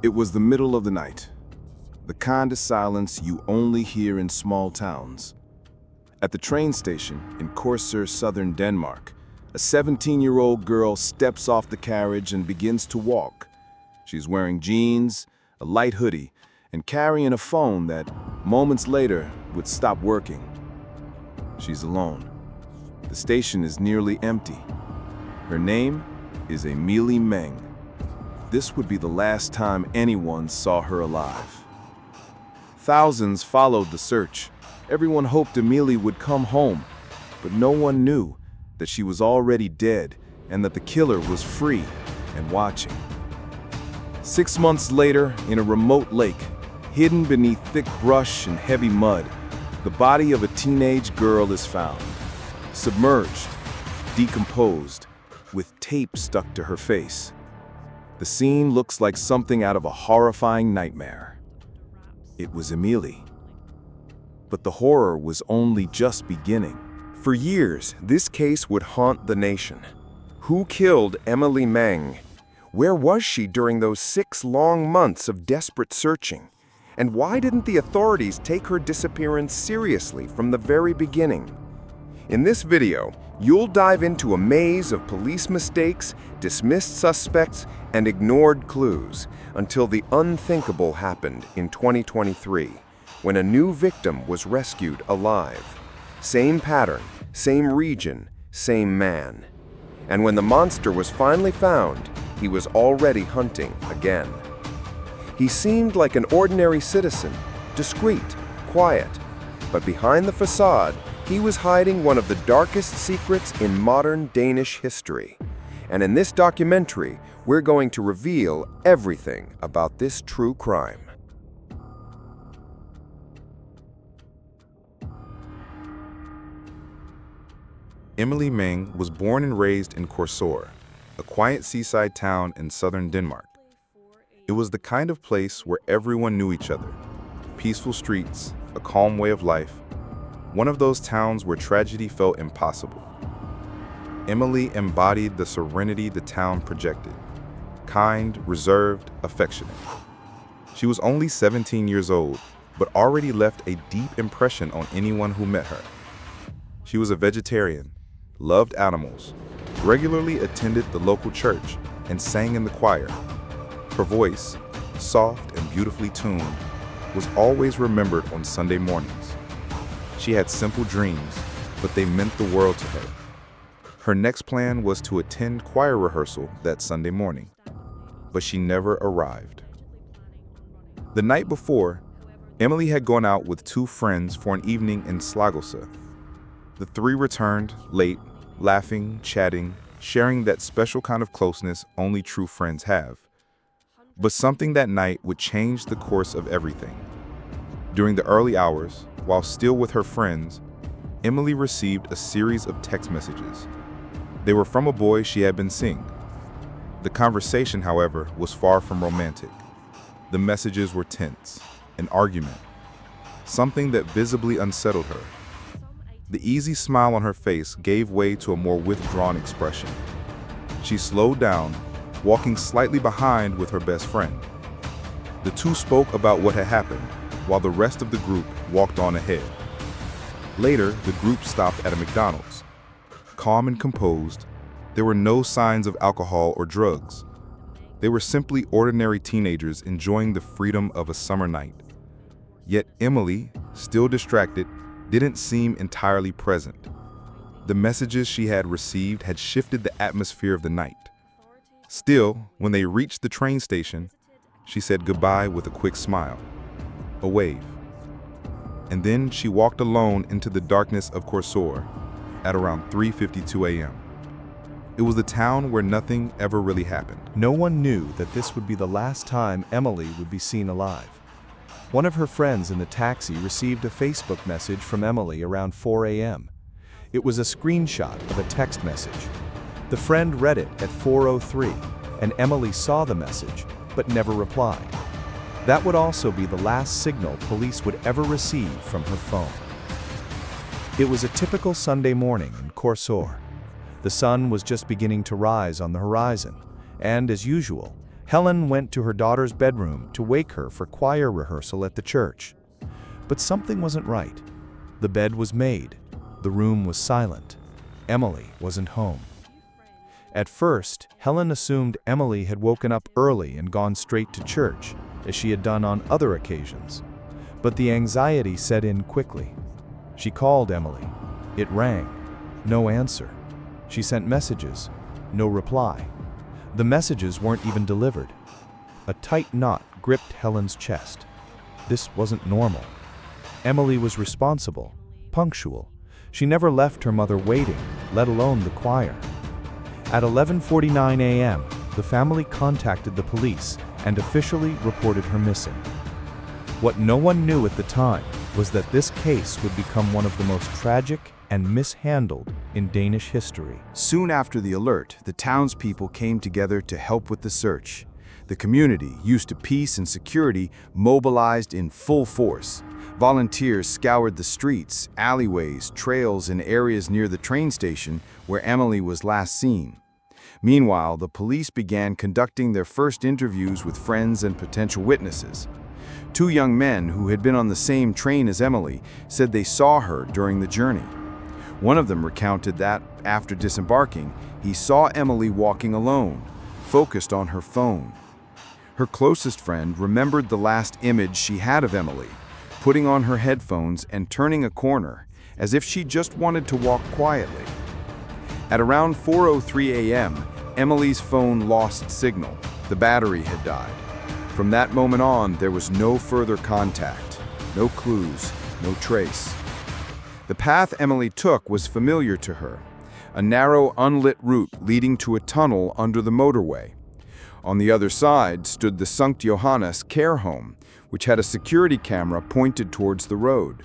It was the middle of the night, the kind of silence you only hear in small towns. At the train station in Korsør, southern Denmark, a 17-year-old girl steps off the carriage and begins to walk. She's wearing jeans, a light hoodie, and carrying a phone that, moments later, would stop working. She's alone. The station is nearly empty. Her name is Emilie Meng. This would be the last time anyone saw her alive. Thousands followed the search. Everyone hoped Emilie would come home, but no one knew that she was already dead and that the killer was free and watching. 6 months later, in a remote lake, hidden beneath thick brush and heavy mud, the body of a teenage girl is found, submerged, decomposed, with tape stuck to her face. The scene looks like something out of a horrifying nightmare. It was Emilie. But the horror was only just beginning. For years, this case would haunt the nation. Who killed Emilie Meng? Where was she during those 6 long months of desperate searching? And why didn't the authorities take her disappearance seriously from the very beginning? In this video, you'll dive into a maze of police mistakes, dismissed suspects, and ignored clues until the unthinkable happened in 2023, when a new victim was rescued alive. Same pattern, same region, same man. And when the monster was finally found, he was already hunting again. He seemed like an ordinary citizen, discreet, quiet, but behind the facade, he was hiding one of the darkest secrets in modern Danish history. And in this documentary, we're going to reveal everything about this true crime. Emilie Meng was born and raised in Korsør, a quiet seaside town in southern Denmark. It was the kind of place where everyone knew each other. Peaceful streets, a calm way of life. One of those towns where tragedy felt impossible. Emilie embodied the serenity the town projected. Kind, reserved, affectionate. She was only 17 years old, but already left a deep impression on anyone who met her. She was a vegetarian, loved animals, regularly attended the local church, and sang in the choir. Her voice, soft and beautifully tuned, was always remembered on Sunday mornings. She had simple dreams, but they meant the world to her. Her next plan was to attend choir rehearsal that Sunday morning, but she never arrived. The night before, Emilie had gone out with 2 friends for an evening in Slagelse. The 3 returned late, laughing, chatting, sharing that special kind of closeness only true friends have. But something that night would change the course of everything. During the early hours, while still with her friends, Emilie received a series of text messages. They were from a boy she had been seeing. The conversation, however, was far from romantic. The messages were tense, an argument, something that visibly unsettled her. The easy smile on her face gave way to a more withdrawn expression. She slowed down, walking slightly behind with her best friend. The 2 spoke about what had happened, while the rest of the group walked on ahead. Later, the group stopped at a McDonald's. Calm and composed, there were no signs of alcohol or drugs. They were simply ordinary teenagers enjoying the freedom of a summer night. Yet Emilie, still distracted, didn't seem entirely present. The messages she had received had shifted the atmosphere of the night. Still, when they reached the train station, she said goodbye with a quick smile, a wave. And then she walked alone into the darkness of Korsør at around 3:52 a.m. It was the town where nothing ever really happened. No one knew that this would be the last time Emilie would be seen alive. One of her friends in the taxi received a Facebook message from Emilie around 4 a.m. It was a screenshot of a text message. The friend read it at 4:03, and Emilie saw the message, but never replied. That would also be the last signal police would ever receive from her phone. It was a typical Sunday morning in Korsør. The sun was just beginning to rise on the horizon, and as usual, Helen went to her daughter's bedroom to wake her for choir rehearsal at the church. But something wasn't right. The bed was made. The room was silent. Emilie wasn't home. At first, Helen assumed Emilie had woken up early and gone straight to church, as she had done on other occasions. But the anxiety set in quickly. She called Emilie. It rang. No answer. She sent messages. No reply. The messages weren't even delivered. A tight knot gripped Helen's chest. This wasn't normal. Emilie was responsible, punctual. She never left her mother waiting, let alone the choir. At 11:49 a.m., the family contacted the police and officially reported her missing. What no one knew at the time was that this case would become one of the most tragic and mishandled in Danish history. Soon after the alert, the townspeople came together to help with the search. The community, used to peace and security, mobilized in full force. Volunteers scoured the streets, alleyways, trails, and areas near the train station where Emilie was last seen. Meanwhile, the police began conducting their first interviews with friends and potential witnesses. Two young men who had been on the same train as Emilie said they saw her during the journey. One of them recounted that, after disembarking, he saw Emilie walking alone, focused on her phone. Her closest friend remembered the last image she had of Emilie, putting on her headphones and turning a corner, as if she just wanted to walk quietly. At around 4:03 a.m., Emilie's phone lost signal. The battery had died. From that moment on, there was no further contact, no clues, no trace. The path Emilie took was familiar to her, a narrow, unlit route leading to a tunnel under the motorway. On the other side stood the Sankt Johannes care home, which had a security camera pointed towards the road.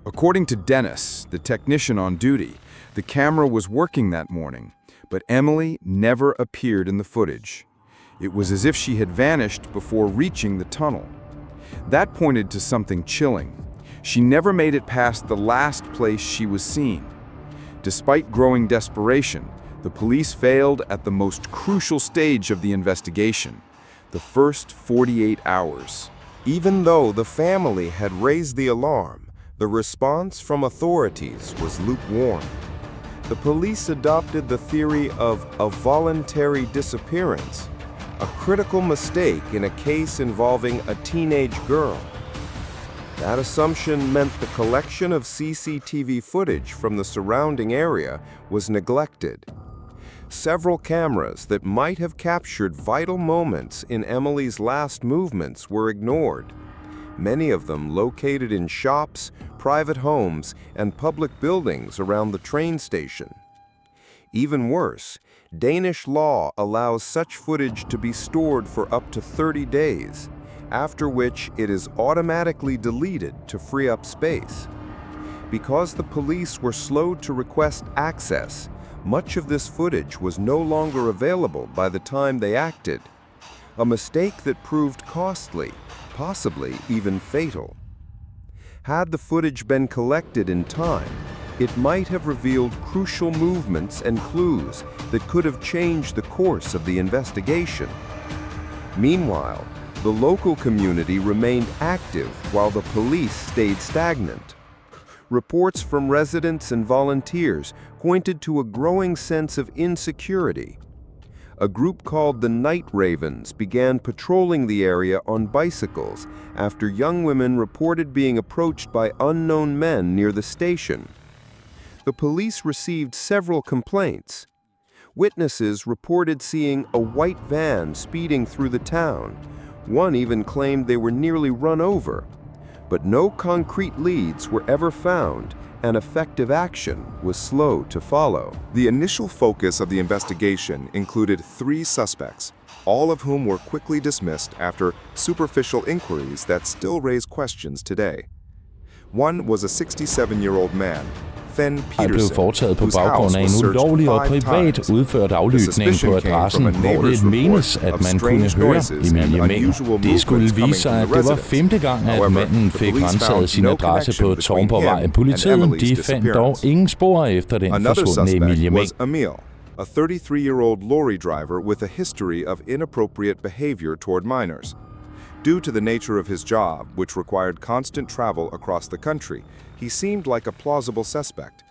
According to Dennis, the technician on duty, the camera was working that morning, but Emilie never appeared in the footage. It was as if she had vanished before reaching the tunnel. That pointed to something chilling. She never made it past the last place she was seen. Despite growing desperation, the police failed at the most crucial stage of the investigation, the first 48 hours. Even though the family had raised the alarm, the response from authorities was lukewarm. The police adopted the theory of a voluntary disappearance, a critical mistake in a case involving a teenage girl. That assumption meant the collection of CCTV footage from the surrounding area was neglected. Several cameras that might have captured vital moments in Emilie's last movements were ignored, many of them located in shops, private homes, and public buildings around the train station. Even worse, Danish law allows such footage to be stored for up to 30 days, after which it is automatically deleted to free up space. Because the police were slow to request access, much of this footage was no longer available by the time they acted, a mistake that proved costly, possibly even fatal. Had the footage been collected in time, it might have revealed crucial movements and clues that could have changed the course of the investigation. Meanwhile, the local community remained active while the police stayed stagnant. Reports from residents and volunteers pointed to a growing sense of insecurity. A group called the Night Ravens began patrolling the area on bicycles after young women reported being approached by unknown men near the station. The police received several complaints. Witnesses reported seeing a white van speeding through the town. One even claimed they were nearly run over. But no concrete leads were ever found, and effective action was slow to follow. The initial focus of the investigation included 3 suspects, all of whom were quickly dismissed after superficial inquiries that still raise questions today. One was a 67-year-old man, Han blev foretaget på baggrund af en ulovlig og privat udført aflytning på adressen, hvor det menes, at man kunne høre Emilie Meng. Det skulle vise sig, at det var 5. gang, at manden fik renset sin adresse på Tårnborgvej. Politiet fandt dog ingen spor efter den forsvundne Emilie Meng. a 33-year-old lorry driver with a history of inappropriate behavior toward minors. Due to the nature of his job, which required constant travel across the country, he seemed like a plausible suspect.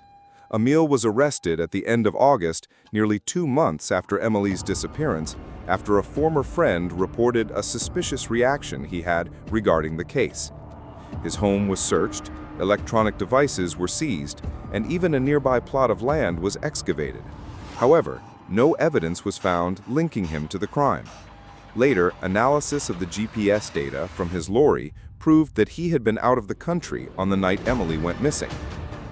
Emilie was arrested at the end of August, nearly 2 months after Emilie's disappearance, after a former friend reported a suspicious reaction he had regarding the case. His home was searched, electronic devices were seized, and even a nearby plot of land was excavated. However, no evidence was found linking him to the crime. Later, analysis of the GPS data from his lorry proved that he had been out of the country on the night Emilie went missing.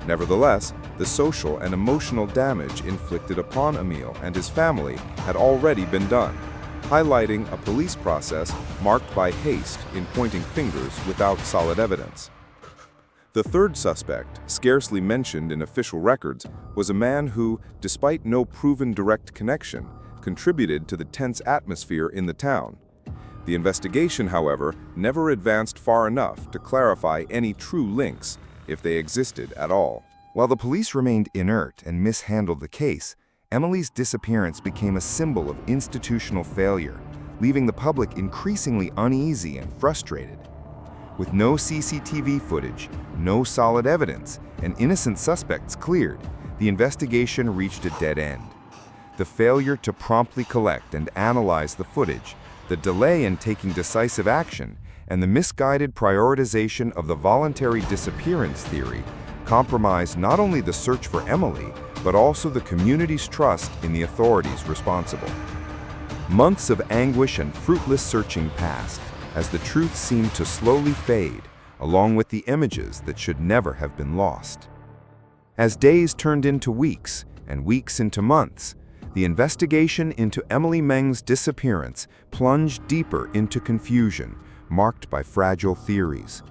Nevertheless, the social and emotional damage inflicted upon Emilie and his family had already been done, highlighting a police process marked by haste in pointing fingers without solid evidence. The third suspect, scarcely mentioned in official records, was a man who, despite no proven direct connection, contributed to the tense atmosphere in the town. The investigation, however, never advanced far enough to clarify any true links, if they existed at all. While the police remained inert and mishandled the case, Emilie's disappearance became a symbol of institutional failure, leaving the public increasingly uneasy and frustrated. With no CCTV footage, no solid evidence, and innocent suspects cleared, the investigation reached a dead end. The failure to promptly collect and analyze the footage, the delay in taking decisive action, and the misguided prioritization of the voluntary disappearance theory compromised not only the search for Emilie, but also the community's trust in the authorities responsible. Months of anguish and fruitless searching passed, as the truth seemed to slowly fade, along with the images that should never have been lost. As days turned into weeks, and weeks into months, the investigation into Emilie Meng's disappearance plunged deeper into confusion, marked by fragile theories.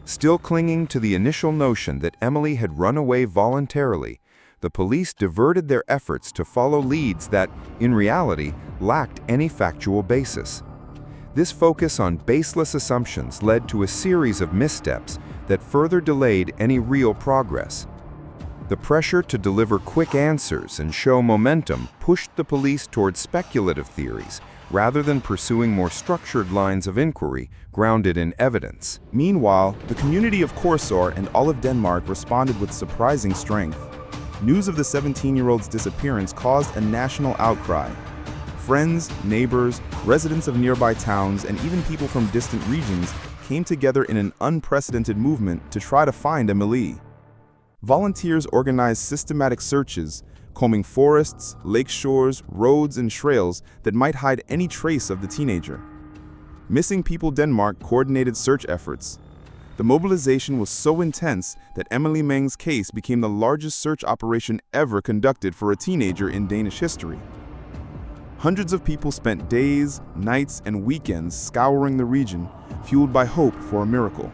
Still clinging to the initial notion that Emilie had run away voluntarily, the police diverted their efforts to follow leads that, in reality, lacked any factual basis. This focus on baseless assumptions led to a series of missteps that further delayed any real progress. The pressure to deliver quick answers and show momentum pushed the police toward speculative theories rather than pursuing more structured lines of inquiry grounded in evidence. Meanwhile, the community of Korsør and all of Denmark responded with surprising strength. News of the 17-year-old's disappearance caused a national outcry. Friends, neighbors, residents of nearby towns, and even people from distant regions came together in an unprecedented movement to try to find Emilie. Volunteers organized systematic searches, combing forests, lake shores, roads, and trails that might hide any trace of the teenager. Missing People Denmark coordinated search efforts. The mobilization was so intense that Emilie Meng's case became the largest search operation ever conducted for a teenager in Danish history. Hundreds of people spent days, nights, and weekends scouring the region, fueled by hope for a miracle.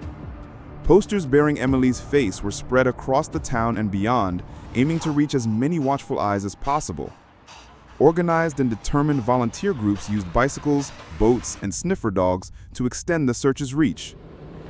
Posters bearing Emilie's face were spread across the town and beyond, aiming to reach as many watchful eyes as possible. Organized and determined volunteer groups used bicycles, boats, and sniffer dogs to extend the search's reach.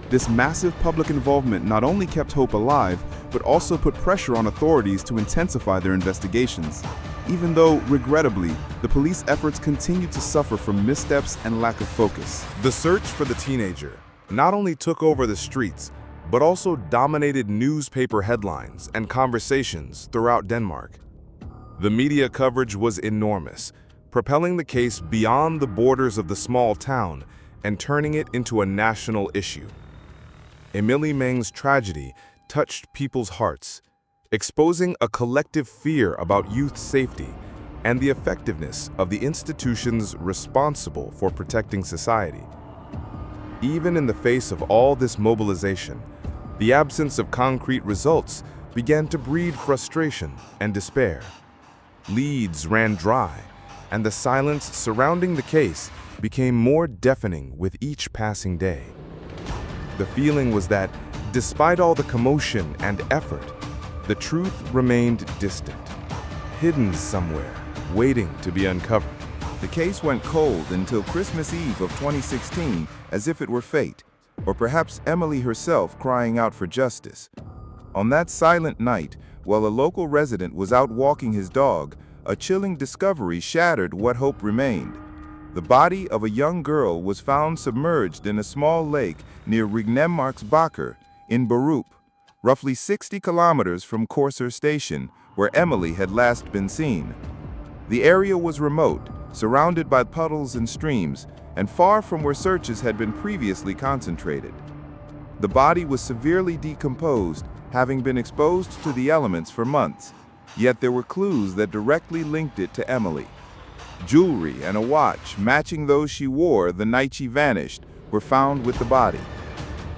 This massive public involvement not only kept hope alive, but also put pressure on authorities to intensify their investigations, even though, regrettably, the police efforts continued to suffer from missteps and lack of focus. The search for the teenager not only took over the streets, but also dominated newspaper headlines and conversations throughout Denmark. The media coverage was enormous, propelling the case beyond the borders of the small town and turning it into a national issue. Emilie Meng's tragedy touched people's hearts, exposing a collective fear about youth safety and the effectiveness of the institutions responsible for protecting society. Even in the face of all this mobilization, the absence of concrete results began to breed frustration and despair. Leads ran dry, and the silence surrounding the case became more deafening with each passing day. The feeling was that, despite all the commotion and effort, the truth remained distant, hidden somewhere, waiting to be uncovered. The case went cold until Christmas Eve of 2016, as if it were fate, or perhaps Emilie herself crying out for justice. On that silent night, while a local resident was out walking his dog, a chilling discovery shattered what hope remained. The body of a young girl was found submerged in a small lake near Ringnemmarksbakker in Borup, roughly 60 kilometers from Korsør station, where Emilie had last been seen. The area was remote, surrounded by puddles and streams, and far from where searches had been previously concentrated. The body was severely decomposed, having been exposed to the elements for months, yet there were clues that directly linked it to Emilie. Jewelry and a watch matching those she wore the night she vanished were found with the body.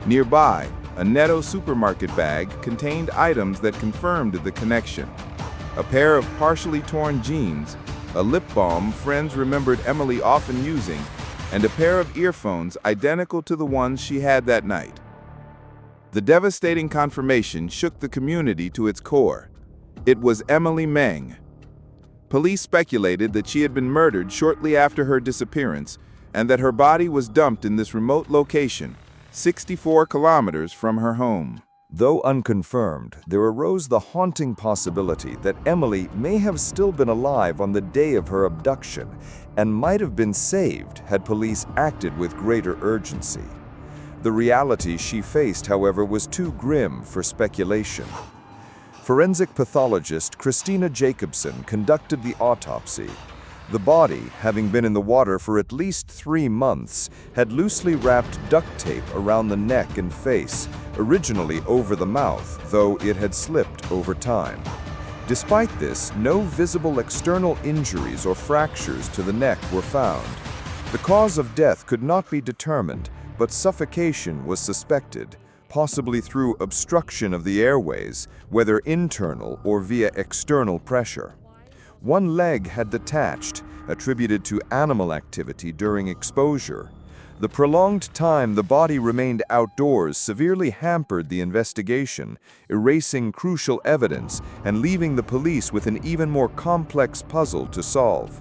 Nearby, a Netto supermarket bag contained items that confirmed the connection. A pair of partially torn jeans, a lip balm friends remembered Emilie often using, and a pair of earphones identical to the ones she had that night. The devastating confirmation shook the community to its core. It was Emilie Meng. Police speculated that she had been murdered shortly after her disappearance and that her body was dumped in this remote location, 64 kilometers from her home. Though unconfirmed, there arose the haunting possibility that Emilie may have still been alive on the day of her abduction and might have been saved had police acted with greater urgency. The reality she faced, however, was too grim for speculation. Forensic pathologist Christina Jacobsen conducted the autopsy. The body, having been in the water for at least 3 months, had loosely wrapped duct tape around the neck and face, originally over the mouth, though it had slipped over time. Despite this, no visible external injuries or fractures to the neck were found. The cause of death could not be determined, but suffocation was suspected, possibly through obstruction of the airways, whether internal or via external pressure. One leg had detached, attributed to animal activity during exposure. The prolonged time the body remained outdoors severely hampered the investigation, erasing crucial evidence and leaving the police with an even more complex puzzle to solve.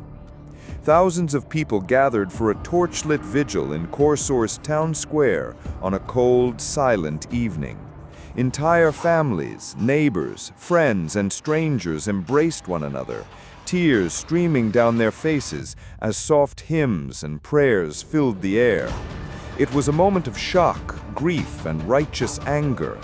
Thousands of people gathered for a torchlit vigil in Korsør's town square on a cold, silent evening. Entire families, neighbors, friends, and strangers embraced one another, tears streaming down their faces as soft hymns and prayers filled the air. It was a moment of shock, grief, and righteous anger.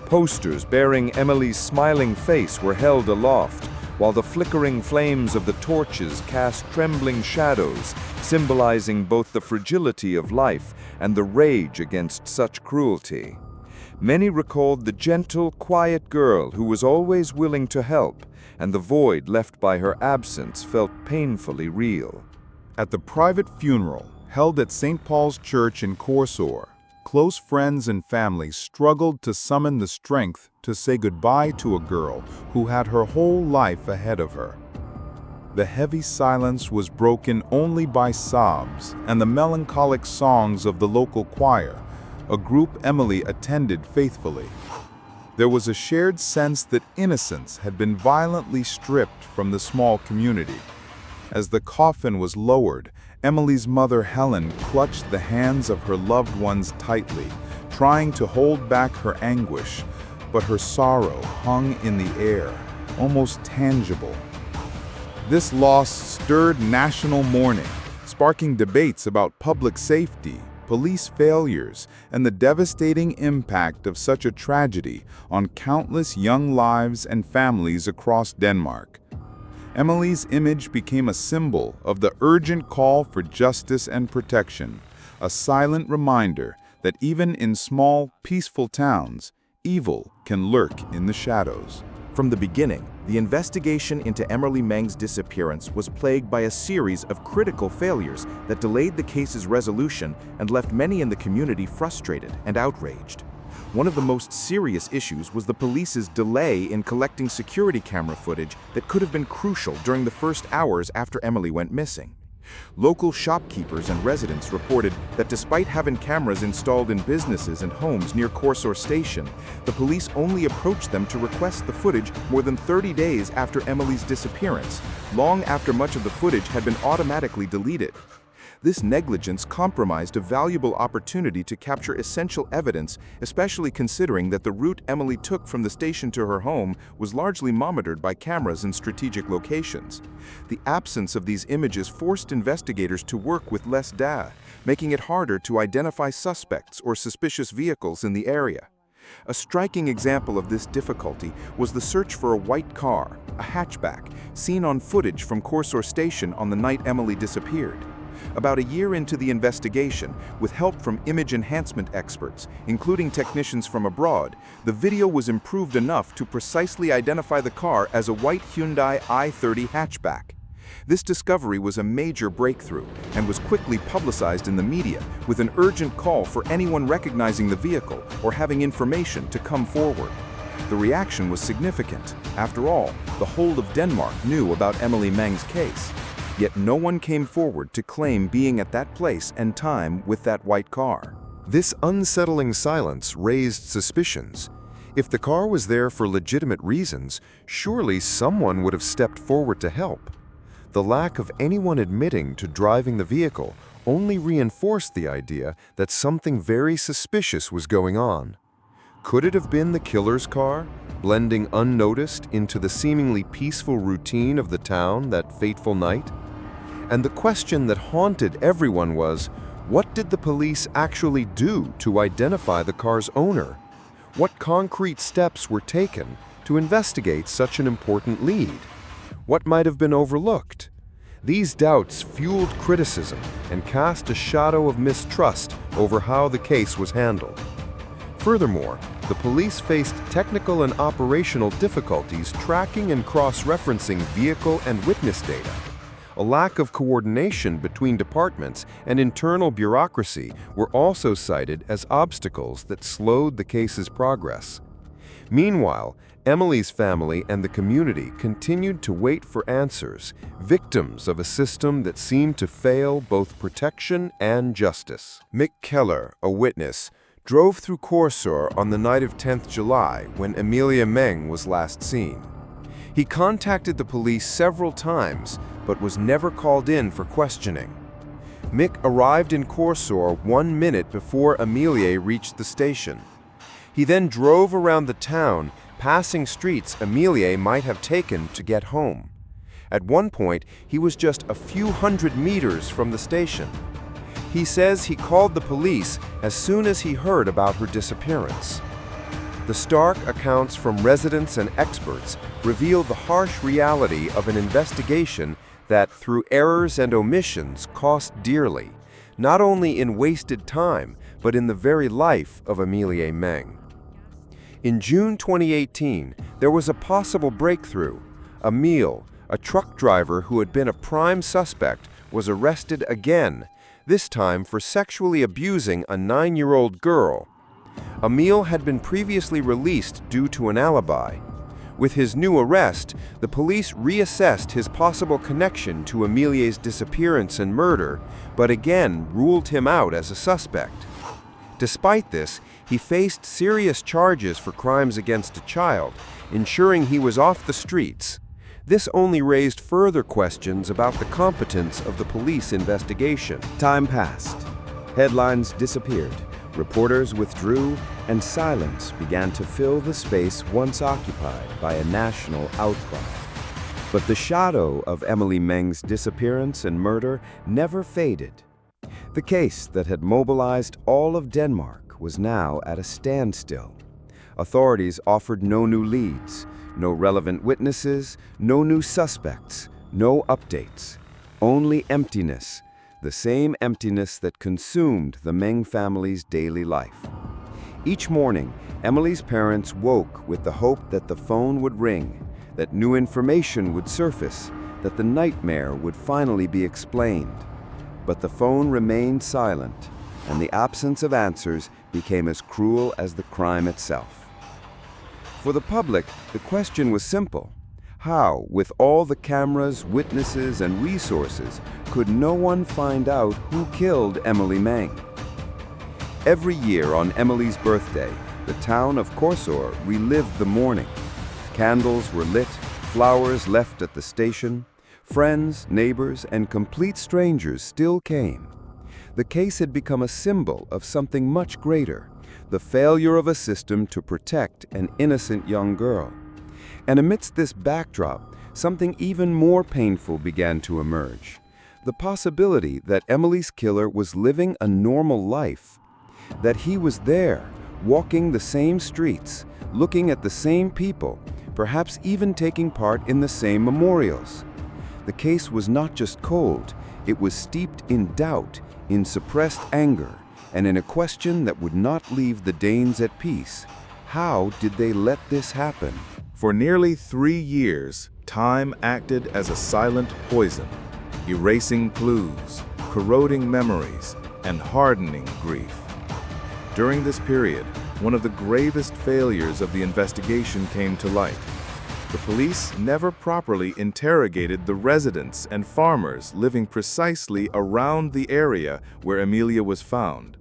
Posters bearing Emilie's smiling face were held aloft, while the flickering flames of the torches cast trembling shadows, symbolizing both the fragility of life and the rage against such cruelty. Many recalled the gentle, quiet girl who was always willing to help, and the void left by her absence felt painfully real. At the private funeral held at St. Paul's Church in Korsør, close friends and family struggled to summon the strength to say goodbye to a girl who had her whole life ahead of her. The heavy silence was broken only by sobs and the melancholic songs of the local choir, a group Emilie attended faithfully. There was a shared sense that innocence had been violently stripped from the small community. As the coffin was lowered, Emilie's mother Helen clutched the hands of her loved ones tightly, trying to hold back her anguish, but her sorrow hung in the air, almost tangible. This loss stirred national mourning, sparking debates about public safety, police failures, and the devastating impact of such a tragedy on countless young lives and families across Denmark. Emilie's image became a symbol of the urgent call for justice and protection, a silent reminder that even in small, peaceful towns, evil can lurk in the shadows. From the beginning, the investigation into Emilie Meng's disappearance was plagued by a series of critical failures that delayed the case's resolution and left many in the community frustrated and outraged. One of the most serious issues was the police's delay in collecting security camera footage that could have been crucial during the first hours after Emilie went missing. Local shopkeepers and residents reported that despite having cameras installed in businesses and homes near Korsør station, the police only approached them to request the footage more than 30 days after Emilie's disappearance, long after much of the footage had been automatically deleted. This negligence compromised a valuable opportunity to capture essential evidence, especially considering that the route Emilie took from the station to her home was largely monitored by cameras in strategic locations. The absence of these images forced investigators to work with less data, making it harder to identify suspects or suspicious vehicles in the area. A striking example of this difficulty was the search for a white car, a hatchback, seen on footage from Korsør station on the night Emilie disappeared. About a year into the investigation, with help from image enhancement experts, including technicians from abroad, the video was improved enough to precisely identify the car as a white Hyundai i30 hatchback. This discovery was a major breakthrough and was quickly publicized in the media, with an urgent call for anyone recognizing the vehicle or having information to come forward. The reaction was significant. After all, the whole of Denmark knew about Emilie Meng's case. Yet no one came forward to claim being at that place and time with that white car. This unsettling silence raised suspicions. If the car was there for legitimate reasons, surely someone would have stepped forward to help. The lack of anyone admitting to driving the vehicle only reinforced the idea that something very suspicious was going on. Could it have been the killer's car, blending unnoticed into the seemingly peaceful routine of the town that fateful night? And the question that haunted everyone was, what did the police actually do to identify the car's owner? What concrete steps were taken to investigate such an important lead? What might have been overlooked? These doubts fueled criticism and cast a shadow of mistrust over how the case was handled. Furthermore, the police faced technical and operational difficulties tracking and cross-referencing vehicle and witness data. A lack of coordination between departments and internal bureaucracy were also cited as obstacles that slowed the case's progress. Meanwhile, Emilie's family and the community continued to wait for answers, victims of a system that seemed to fail both protection and justice. Mick Keller, a witness, drove through Korsør on the night of 10th July when Emilie Meng was last seen. He contacted the police several times, but was never called in for questioning. Mick arrived in Korsør 1 minute before Emilie reached the station. He then drove around the town, passing streets Emilie might have taken to get home. At one point, he was just a few hundred meters from the station. He says he called the police as soon as he heard about her disappearance. The stark accounts from residents and experts reveal the harsh reality of an investigation that, through errors and omissions, cost dearly, not only in wasted time, but in the very life of Emilie Meng. In June 2018, there was a possible breakthrough. Emil, a truck driver who had been a prime suspect, was arrested again, this time for sexually abusing a 9-year-old girl. Emil had been previously released due to an alibi. With his new arrest, the police reassessed his possible connection to Emilie's disappearance and murder, but again ruled him out as a suspect. Despite this, he faced serious charges for crimes against a child, ensuring he was off the streets. This only raised further questions about the competence of the police investigation. Time passed. Headlines disappeared. Reporters withdrew, and silence began to fill the space once occupied by a national outcry. But the shadow of Emilie Meng's disappearance and murder never faded. The case that had mobilized all of Denmark was now at a standstill. Authorities offered no new leads, no relevant witnesses, no new suspects, no updates. Only emptiness, the same emptiness that consumed the Meng family's daily life. Each morning, Emilie's parents woke with the hope that the phone would ring, that new information would surface, that the nightmare would finally be explained. But the phone remained silent, and the absence of answers became as cruel as the crime itself. For the public, the question was simple. How, with all the cameras, witnesses, and resources, could no one find out who killed Emilie Meng? Every year on Emilie's birthday, the town of Korsør relived the morning. Candles were lit, flowers left at the station, Friends, neighbors, and complete strangers still came. The case had become a symbol of something much greater, the failure of a system to protect an innocent young girl. And amidst this backdrop, something even more painful began to emerge. The possibility that Emilie's killer was living a normal life, that he was there, walking the same streets, looking at the same people, perhaps even taking part in the same memorials. The case was not just cold, it was steeped in doubt, in suppressed anger, and in a question that would not leave the Danes at peace. How did they let this happen? For nearly 3 years, time acted as a silent poison, erasing clues, corroding memories, and hardening grief. During this period, one of the gravest failures of the investigation came to light. The police never properly interrogated the residents and farmers living precisely around the area where Emilie was found.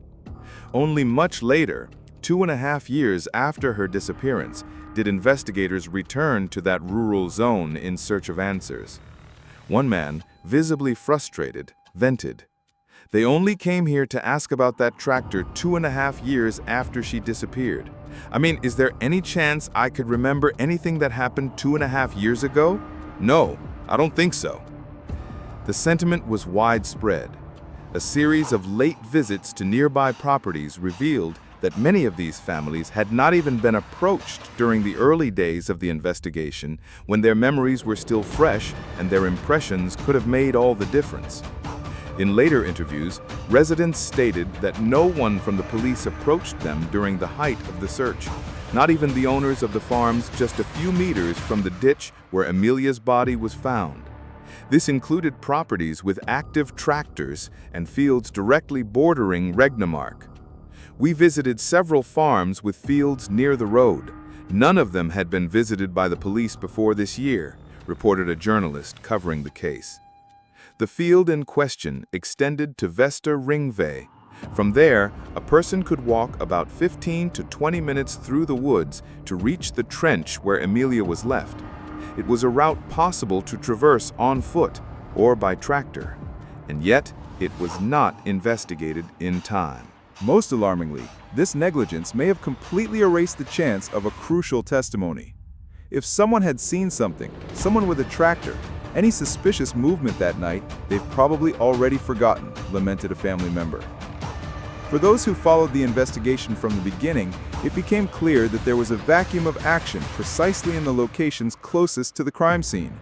Only much later, 2.5 years after her disappearance, did investigators return to that rural zone in search of answers. One man, visibly frustrated, vented. "They only came here to ask about that tractor 2.5 years after she disappeared. I mean, is there any chance I could remember anything that happened 2.5 years ago? No, I don't think so." The sentiment was widespread. A series of late visits to nearby properties revealed that many of these families had not even been approached during the early days of the investigation, when their memories were still fresh and their impressions could have made all the difference. In later interviews, residents stated that no one from the police approached them during the height of the search, not even the owners of the farms just a few meters from the ditch where Emilia's body was found. This included properties with active tractors and fields directly bordering Regnemark. "We visited several farms with fields near the road. None of them had been visited by the police before this year," reported a journalist covering the case. The field in question extended to Vester Ringve. From there, a person could walk about 15 to 20 minutes through the woods to reach the trench where Emilie was left. It was a route possible to traverse on foot or by tractor, and yet it was not investigated in time. Most alarmingly, this negligence may have completely erased the chance of a crucial testimony. If someone had seen something, someone with a tractor, any suspicious movement that night, they've probably already forgotten, lamented a family member. For those who followed the investigation from the beginning, it became clear that there was a vacuum of action precisely in the locations closest to the crime scene.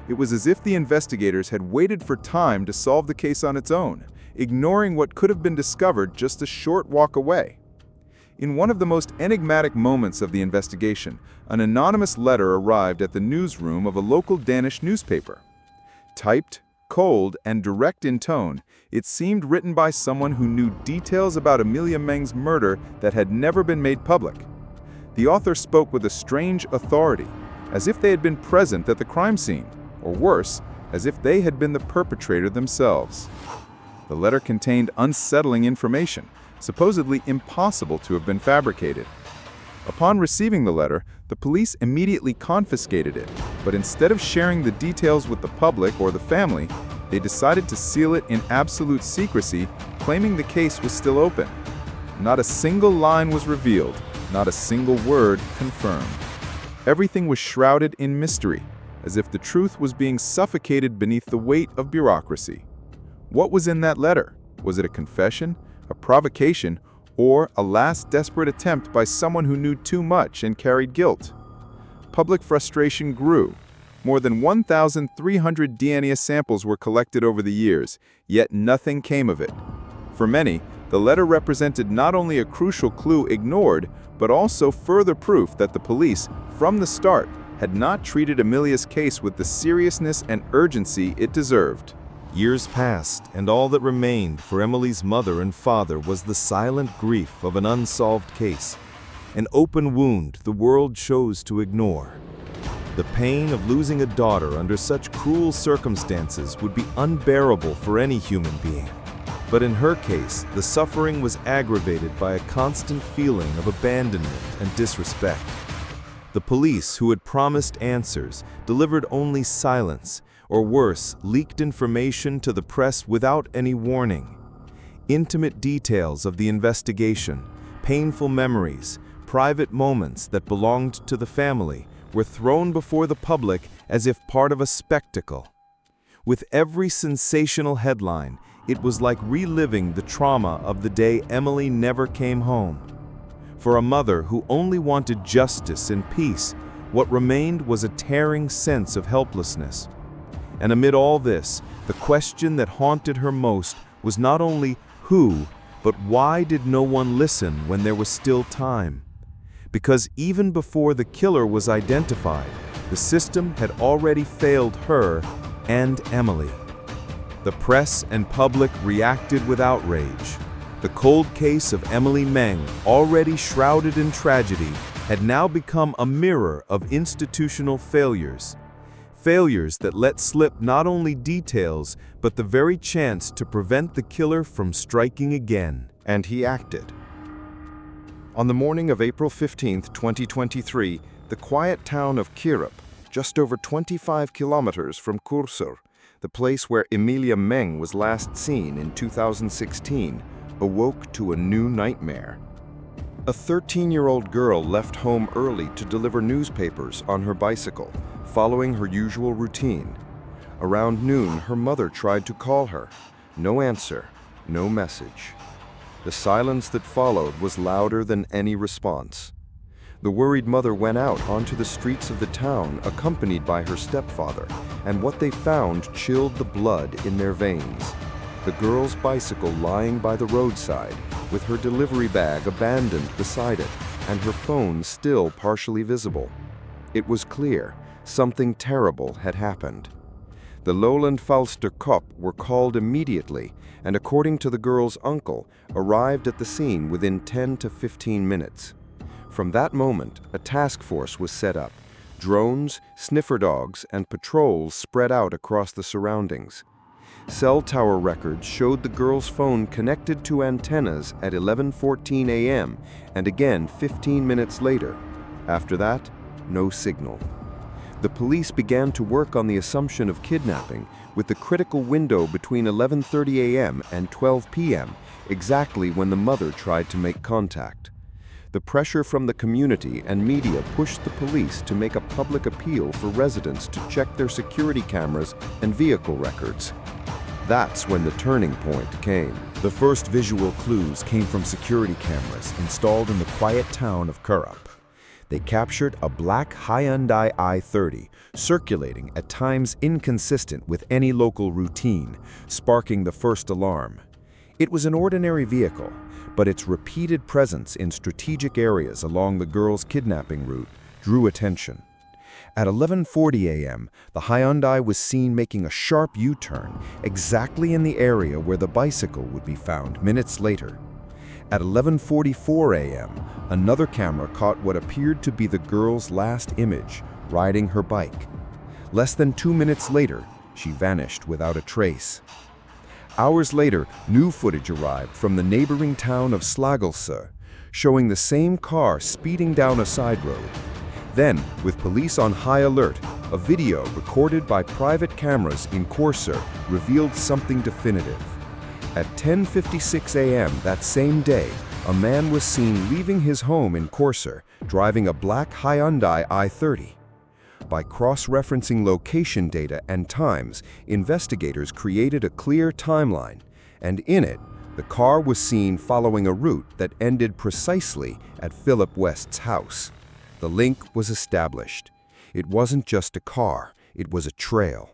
It was as if the investigators had waited for time to solve the case on its own, ignoring what could have been discovered just a short walk away. In one of the most enigmatic moments of the investigation, an anonymous letter arrived at the newsroom of a local Danish newspaper. Typed, cold, and direct in tone, it seemed written by someone who knew details about Emilie Meng's murder that had never been made public. The author spoke with a strange authority, as if they had been present at the crime scene, or worse, as if they had been the perpetrator themselves. The letter contained unsettling information, supposedly impossible to have been fabricated. Upon receiving the letter, the police immediately confiscated it, but instead of sharing the details with the public or the family, they decided to seal it in absolute secrecy, claiming the case was still open. Not a single line was revealed, not a single word confirmed. Everything was shrouded in mystery, as if the truth was being suffocated beneath the weight of bureaucracy. What was in that letter? Was it a confession, a provocation, or a last desperate attempt by someone who knew too much and carried guilt? Public frustration grew. More than 1,300 DNA samples were collected over the years, yet nothing came of it. For many, the letter represented not only a crucial clue ignored, but also further proof that the police, from the start, had not treated Emilia's case with the seriousness and urgency it deserved. Years passed, and all that remained for Emilie's mother and father was the silent grief of an unsolved case, an open wound the world chose to ignore. The pain of losing a daughter under such cruel circumstances would be unbearable for any human being. But in her case, the suffering was aggravated by a constant feeling of abandonment and disrespect. The police, who had promised answers, delivered only silence, or worse, leaked information to the press without any warning. Intimate details of the investigation, painful memories, private moments that belonged to the family were thrown before the public as if part of a spectacle. With every sensational headline, it was like reliving the trauma of the day Emilie never came home. For a mother who only wanted justice and peace, what remained was a tearing sense of helplessness. And amid all this, the question that haunted her most was not only who, but why did no one listen when there was still time? Because even before the killer was identified, the system had already failed her and Emilie. The press and public reacted with outrage. The cold case of Emilie Meng, already shrouded in tragedy, had now become a mirror of institutional failures. Failures that let slip not only details, but the very chance to prevent the killer from striking again. And he acted. On the morning of April 15, 2023, the quiet town of Korsør, just over 25 kilometers from Korsør, the place where Emilie Meng was last seen in 2016, awoke to a new nightmare. A 13-year-old girl left home early to deliver newspapers on her bicycle, following her usual routine. Around noon, her mother tried to call her. No answer, no message. The silence that followed was louder than any response. The worried mother went out onto the streets of the town, accompanied by her stepfather, and what they found chilled the blood in their veins. The girl's bicycle lying by the roadside, with her delivery bag abandoned beside it, and her phone still partially visible. It was clear something terrible had happened. The Lowland Falster Cop were called immediately, and according to the girl's uncle, arrived at the scene within 10 to 15 minutes. From that moment, a task force was set up. Drones, sniffer dogs, and patrols spread out across the surroundings. Cell tower records showed the girl's phone connected to antennas at 11:14 a.m. and again 15 minutes later. After that, no signal. The police began to work on the assumption of kidnapping, with the critical window between 11:30 a.m. and 12 p.m., exactly when the mother tried to make contact. The pressure from the community and media pushed the police to make a public appeal for residents to check their security cameras and vehicle records. That's when the turning point came. The first visual clues came from security cameras installed in the quiet town of Korsør. They captured a black Hyundai i30, circulating at times inconsistent with any local routine, sparking the first alarm. It was an ordinary vehicle, but its repeated presence in strategic areas along the girl's kidnapping route drew attention. At 11:40 a.m., the Hyundai was seen making a sharp U-turn exactly in the area where the bicycle would be found minutes later. At 11:44 a.m., another camera caught what appeared to be the girl's last image, riding her bike. Less than 2 minutes later, she vanished without a trace. Hours later, new footage arrived from the neighboring town of Korsør, showing the same car speeding down a side road. Then, with police on high alert, a video recorded by private cameras in Korsør revealed something definitive. At 10:56 a.m. that same day, a man was seen leaving his home in Korsør, driving a black Hyundai i30. By cross-referencing location data and times, investigators created a clear timeline, and in it, the car was seen following a route that ended precisely at Philip West's house. The link was established. It wasn't just a car, it was a trail,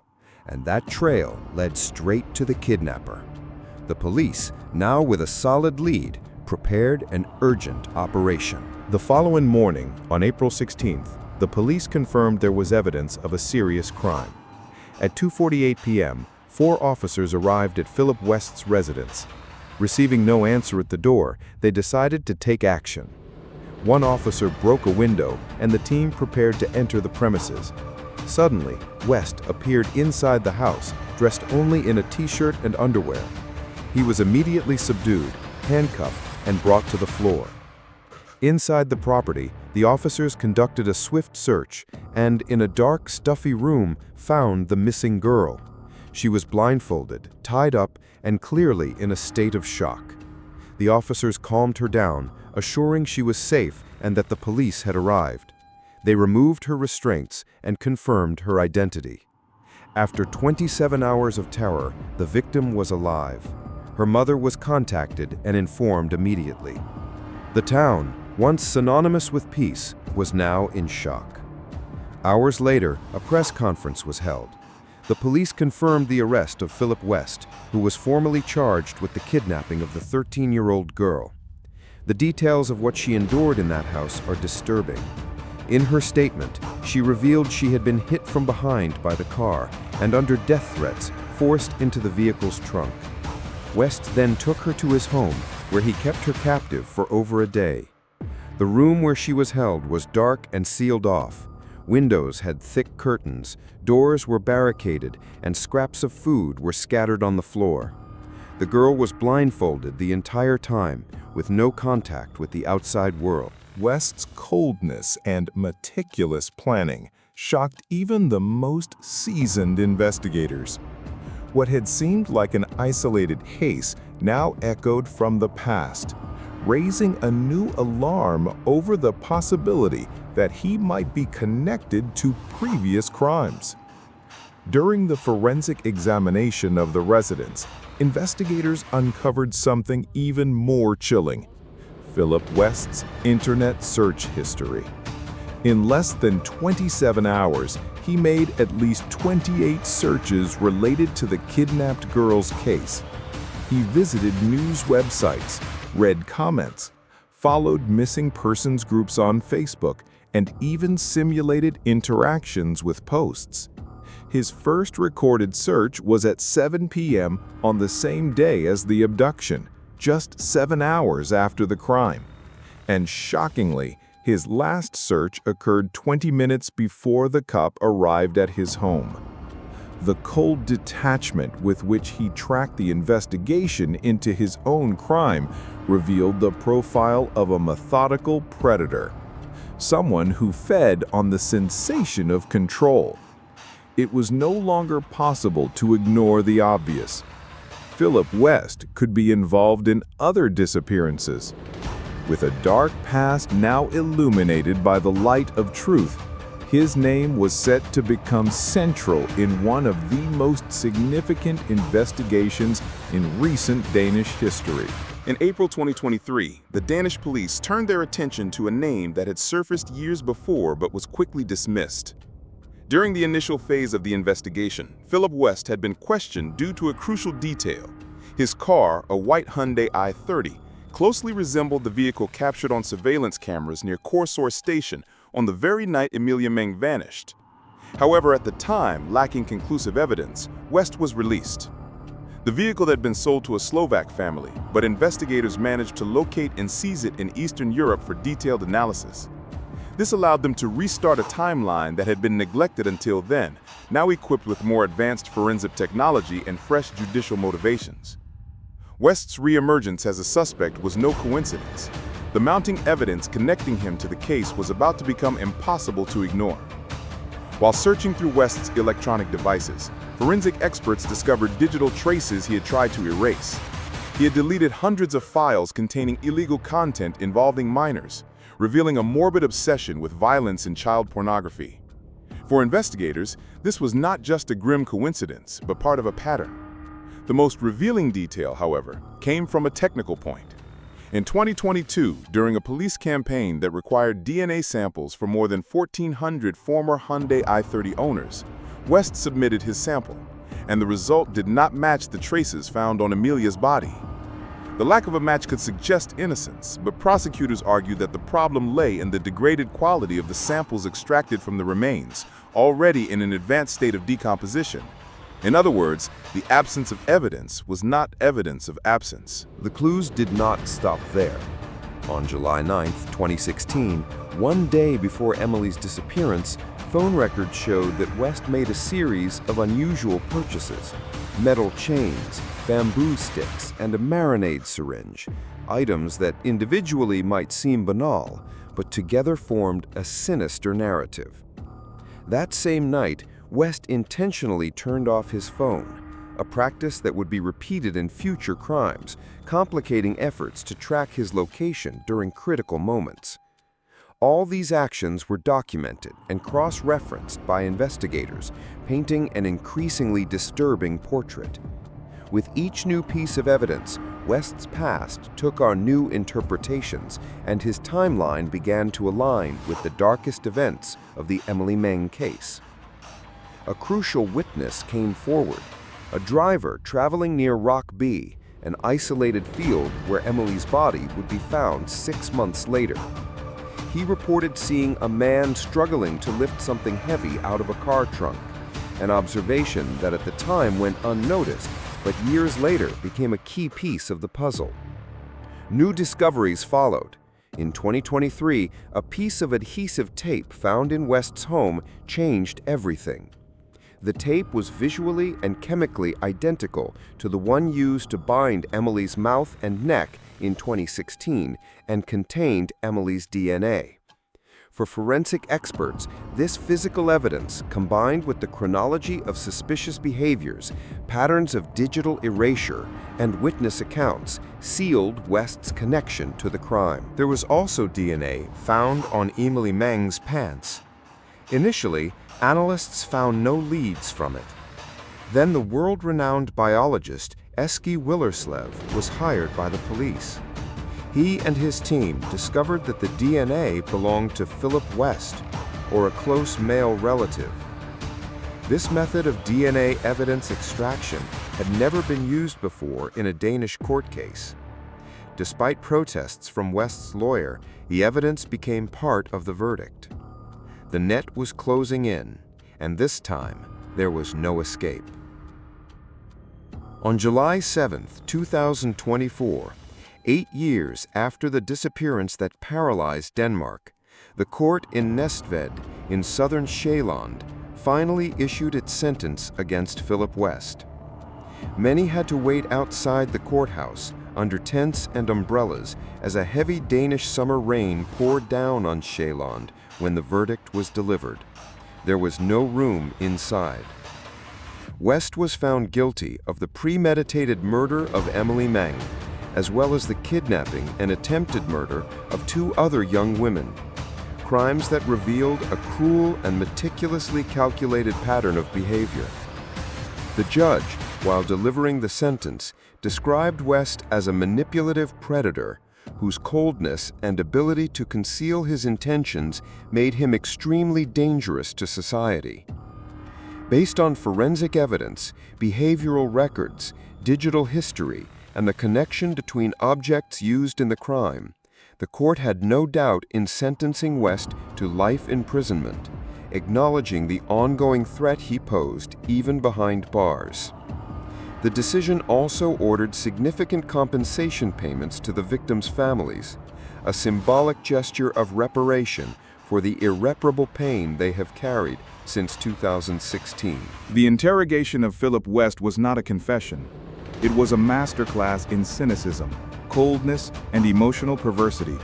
and that trail led straight to the kidnapper. The police, now with a solid lead, prepared an urgent operation. The following morning, on April 16th, the police confirmed there was evidence of a serious crime. At 2:48 p.m., 4 officers arrived at Philip West's residence. Receiving no answer at the door, they decided to take action. One officer broke a window, and the team prepared to enter the premises. Suddenly, West appeared inside the house, dressed only in a t-shirt and underwear. He was immediately subdued, handcuffed, and brought to the floor. Inside the property, the officers conducted a swift search and, in a dark, stuffy room, found the missing girl. She was blindfolded, tied up, and clearly in a state of shock. The officers calmed her down, assuring she was safe and that the police had arrived. They removed her restraints and confirmed her identity. After 27 hours of terror, the victim was alive. Her mother was contacted and informed immediately. The town, once synonymous with peace, was now in shock. Hours later, a press conference was held. The police confirmed the arrest of Philip West, who was formally charged with the kidnapping of the 13-year-old girl. The details of what she endured in that house are disturbing. In her statement, she revealed she had been hit from behind by the car and, under death threats, forced into the vehicle's trunk. West then took her to his home, where he kept her captive for over a day. The room where she was held was dark and sealed off. Windows had thick curtains, doors were barricaded, and scraps of food were scattered on the floor. The girl was blindfolded the entire time, with no contact with the outside world. West's coldness and meticulous planning shocked even the most seasoned investigators. What had seemed like an isolated case now echoed from the past, raising a new alarm over the possibility that he might be connected to previous crimes. During the forensic examination of the residence, investigators uncovered something even more chilling: Philip West's internet search history. In less than 27 hours, he made at least 28 searches related to the kidnapped girl's case. He visited news websites, read comments, followed missing persons groups on Facebook, and even simulated interactions with posts. His first recorded search was at 7 p.m. on the same day as the abduction, just 7 hours after the crime. And shockingly, his last search occurred 20 minutes before the cop arrived at his home. The cold detachment with which he tracked the investigation into his own crime revealed the profile of a methodical predator, someone who fed on the sensation of control. It was no longer possible to ignore the obvious. Philip West could be involved in other disappearances. With a dark past now illuminated by the light of truth, his name was set to become central in one of the most significant investigations in recent Danish history. In April 2023, the Danish police turned their attention to a name that had surfaced years before but was quickly dismissed. During the initial phase of the investigation, Philip West had been questioned due to a crucial detail. His car, a white Hyundai i30, closely resembled the vehicle captured on surveillance cameras near Korsør station on the very night Emilie Meng vanished. However, at the time, lacking conclusive evidence, West was released. The vehicle had been sold to a Slovak family, but investigators managed to locate and seize it in Eastern Europe for detailed analysis. This allowed them to restart a timeline that had been neglected until then, now equipped with more advanced forensic technology and fresh judicial motivations. West's reemergence as a suspect was no coincidence. The mounting evidence connecting him to the case was about to become impossible to ignore. While searching through West's electronic devices, forensic experts discovered digital traces he had tried to erase. He had deleted hundreds of files containing illegal content involving minors, revealing a morbid obsession with violence and child pornography. For investigators, this was not just a grim coincidence, but part of a pattern. The most revealing detail, however, came from a technical point. In 2022, during a police campaign that required DNA samples for more than 1,400 former Hyundai i30 owners, West submitted his sample, and the result did not match the traces found on Emilia's body. The lack of a match could suggest innocence, but prosecutors argued that the problem lay in the degraded quality of the samples extracted from the remains, already in an advanced state of decomposition. In other words, the absence of evidence was not evidence of absence. The clues did not stop there. On July 9, 2016, one day before Emilie's disappearance, phone records showed that West made a series of unusual purchases: metal chains, bamboo sticks, and a marinade syringe, items that individually might seem banal, but together formed a sinister narrative. That same night, West intentionally turned off his phone, a practice that would be repeated in future crimes, complicating efforts to track his location during critical moments. All these actions were documented and cross-referenced by investigators, painting an increasingly disturbing portrait. With each new piece of evidence, West's past took on new interpretations, and his timeline began to align with the darkest events of the Emilie Meng case. A crucial witness came forward, a driver traveling near Rock B, an isolated field where Emilie's body would be found 6 months later. He reported seeing a man struggling to lift something heavy out of a car trunk, an observation that at the time went unnoticed, but years later became a key piece of the puzzle. New discoveries followed. In 2023, a piece of adhesive tape found in West's home changed everything. The tape was visually and chemically identical to the one used to bind Emilie's mouth and neck in 2016 and contained Emilie's DNA. For forensic experts, this physical evidence, combined with the chronology of suspicious behaviors, patterns of digital erasure, and witness accounts, sealed West's connection to the crime. There was also DNA found on Emilie Meng's pants. Initially, analysts found no leads from it. Then the world-renowned biologist Eski Willerslev was hired by the police. He and his team discovered that the DNA belonged to Philip West, or a close male relative. This method of DNA evidence extraction had never been used before in a Danish court case. Despite protests from West's lawyer, the evidence became part of the verdict. The net was closing in, and this time, there was no escape. On July 7, 2024, 8 years after the disappearance that paralyzed Denmark, the court in Næstved in southern Sjælland finally issued its sentence against Philip West. Many had to wait outside the courthouse under tents and umbrellas as a heavy Danish summer rain poured down on Sjælland when the verdict was delivered. There was no room inside. West was found guilty of the premeditated murder of Emilie Meng, as well as the kidnapping and attempted murder of 2 other young women, crimes that revealed a cruel and meticulously calculated pattern of behavior. The judge, while delivering the sentence, described West as a manipulative predator whose coldness and ability to conceal his intentions made him extremely dangerous to society. Based on forensic evidence, behavioral records, digital history, and the connection between objects used in the crime, the court had no doubt in sentencing West to life imprisonment, acknowledging the ongoing threat he posed even behind bars. The decision also ordered significant compensation payments to the victims' families, a symbolic gesture of reparation for the irreparable pain they have carried since 2016. The interrogation of Philip West was not a confession. It was a masterclass in cynicism, coldness, and emotional perversity.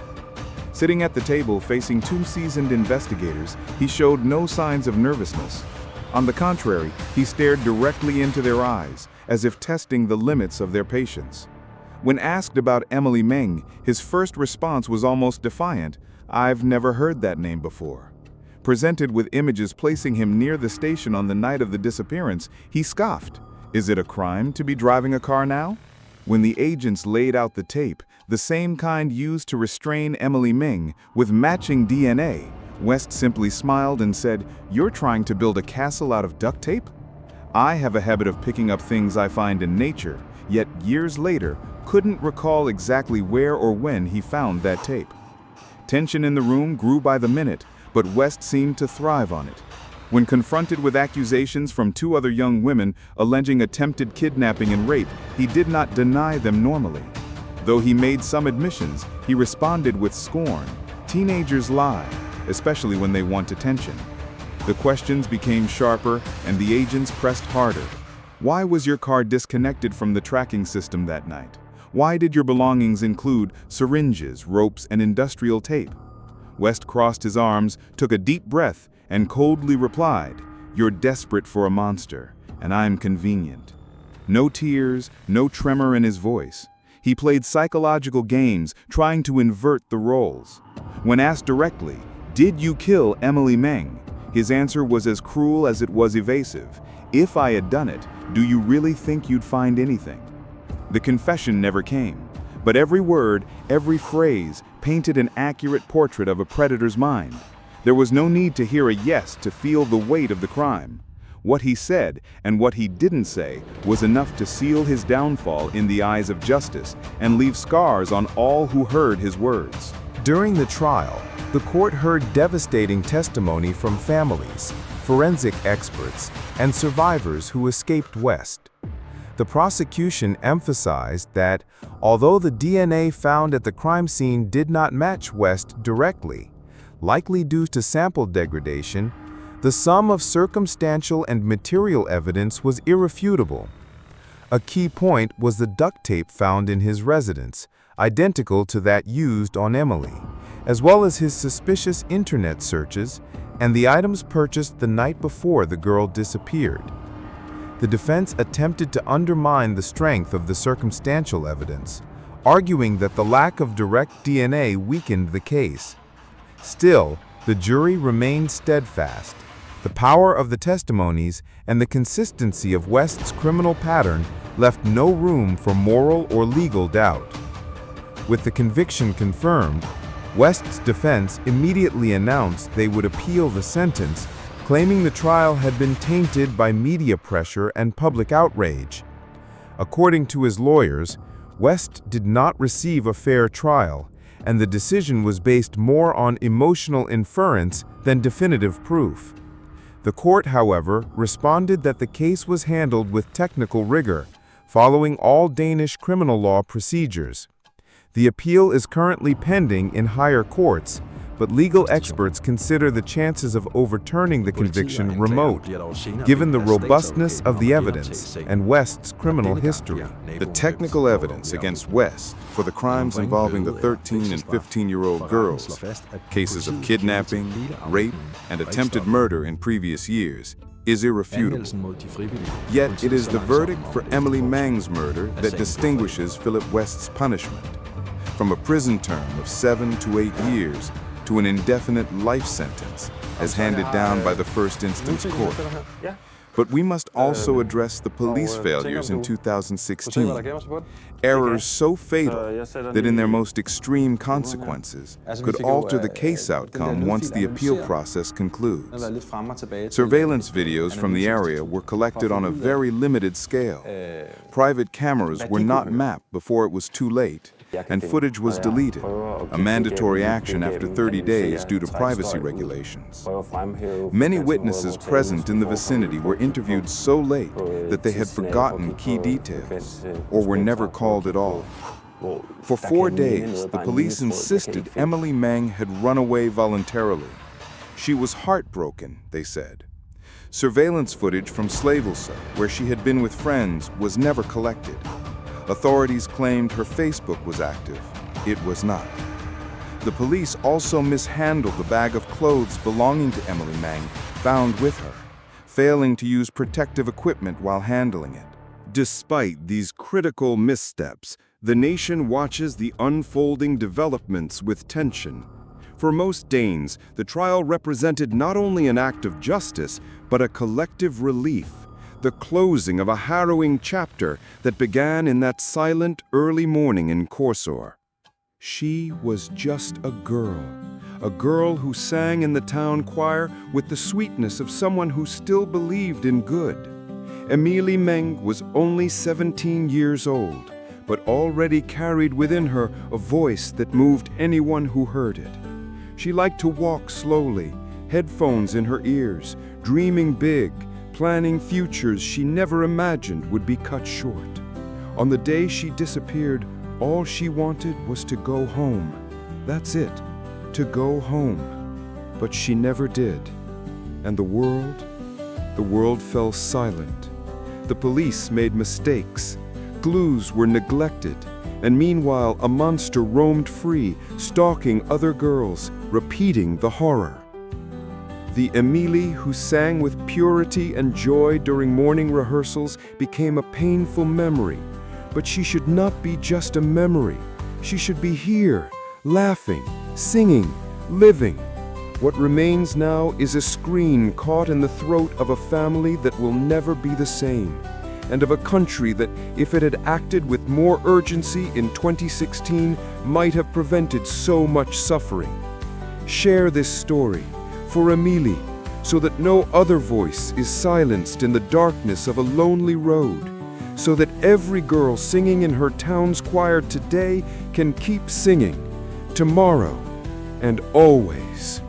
Sitting at the table facing 2 seasoned investigators, he showed no signs of nervousness. On the contrary, he stared directly into their eyes, as if testing the limits of their patience. When asked about Emilie Meng, his first response was almost defiant. "I've never heard that name before." Presented with images placing him near the station on the night of the disappearance, he scoffed. "Is it a crime to be driving a car now?" When the agents laid out the tape, the same kind used to restrain Emilie Meng, with matching DNA, West simply smiled and said, "You're trying to build a castle out of duct tape? I have a habit of picking up things I find in nature," yet years later, couldn't recall exactly where or when he found that tape. Tension in the room grew by the minute, but West seemed to thrive on it. When confronted with accusations from 2 other young women alleging attempted kidnapping and rape, he did not deny them normally. Though he made some admissions, he responded with scorn. Teenagers lie, especially when they want attention. The questions became sharper, and the agents pressed harder. "Why was your car disconnected from the tracking system that night? Why did your belongings include syringes, ropes, and industrial tape? West crossed his arms, took a deep breath, and coldly replied, "You're desperate for a monster, and I'm convenient." No tears, no tremor in his voice. He played psychological games, trying to invert the roles. When asked directly, "Did you kill Emilie Meng?" his answer was as cruel as it was evasive. "If I had done it, do you really think you'd find anything?" The confession never came, but every word, every phrase painted an accurate portrait of a predator's mind. There was no need to hear a yes to feel the weight of the crime. What he said and what he didn't say was enough to seal his downfall in the eyes of justice and leave scars on all who heard his words. During the trial, the court heard devastating testimony from families, forensic experts, and survivors who escaped West. The prosecution emphasized that, although the DNA found at the crime scene did not match West directly, likely due to sample degradation, the sum of circumstantial and material evidence was irrefutable. A key point was the duct tape found in his residence, identical to that used on Emilie, as well as his suspicious internet searches and the items purchased the night before the girl disappeared. The defense attempted to undermine the strength of the circumstantial evidence, arguing that the lack of direct DNA weakened the case. Still, the jury remained steadfast. The power of the testimonies and the consistency of West's criminal pattern left no room for moral or legal doubt. With the conviction confirmed, West's defense immediately announced they would appeal the sentence, claiming the trial had been tainted by media pressure and public outrage. According to his lawyers, West did not receive a fair trial, and the decision was based more on emotional inference than definitive proof. The court, however, responded that the case was handled with technical rigor, following all Danish criminal law procedures. The appeal is currently pending in higher courts, but legal experts consider the chances of overturning the conviction remote, given the robustness of the evidence and West's criminal history. The technical evidence against West for the crimes involving the 13 and 15-year-old girls, cases of kidnapping, rape, and attempted murder in previous years, is irrefutable. Yet it is the verdict for Emilie Meng's murder that distinguishes Philip West's punishment, from a prison term of 7 to 8 years to an indefinite life sentence, as handed down by the first instance court. But we must also address the police failures in 2016, errors so fatal that in their most extreme consequences could alter the case outcome once the appeal process concludes. Surveillance videos from the area were collected on a very limited scale. Private cameras were not mapped before it was too late, and footage was deleted, a mandatory action after 30 days due to privacy regulations. Many witnesses present in the vicinity were interviewed so late that they had forgotten key details, or were never called at all. For 4 days, the police insisted Emilie Meng had run away voluntarily. She was heartbroken, they said. Surveillance footage from Slavelsa, where she had been with friends, was never collected. Authorities claimed her Facebook was active. It was not. The police also mishandled the bag of clothes belonging to Emilie Meng found with her, failing to use protective equipment while handling it. Despite these critical missteps, the nation watches the unfolding developments with tension. For most Danes, the trial represented not only an act of justice, but a collective relief, the closing of a harrowing chapter that began in that silent early morning in Korsør. She was just a girl who sang in the town choir with the sweetness of someone who still believed in good. Emilie Meng was only 17 years old, but already carried within her a voice that moved anyone who heard it. She liked to walk slowly, headphones in her ears, dreaming big, planning futures she never imagined would be cut short. On the day she disappeared, all she wanted was to go home. That's it, to go home. But she never did. And the world fell silent. The police made mistakes. Clues were neglected. and meanwhile a monster roamed free, stalking other girls, repeating the horror. The Emilie who sang with purity and joy during morning rehearsals became a painful memory. But she should not be just a memory. She should be here, laughing, singing, living. What remains now is a scream caught in the throat of a family that will never be the same, and of a country that, if it had acted with more urgency in 2016, might have prevented so much suffering. Share this story for Emilie, so that no other voice is silenced in the darkness of a lonely road, so that every girl singing in her town's choir today can keep singing, tomorrow and always.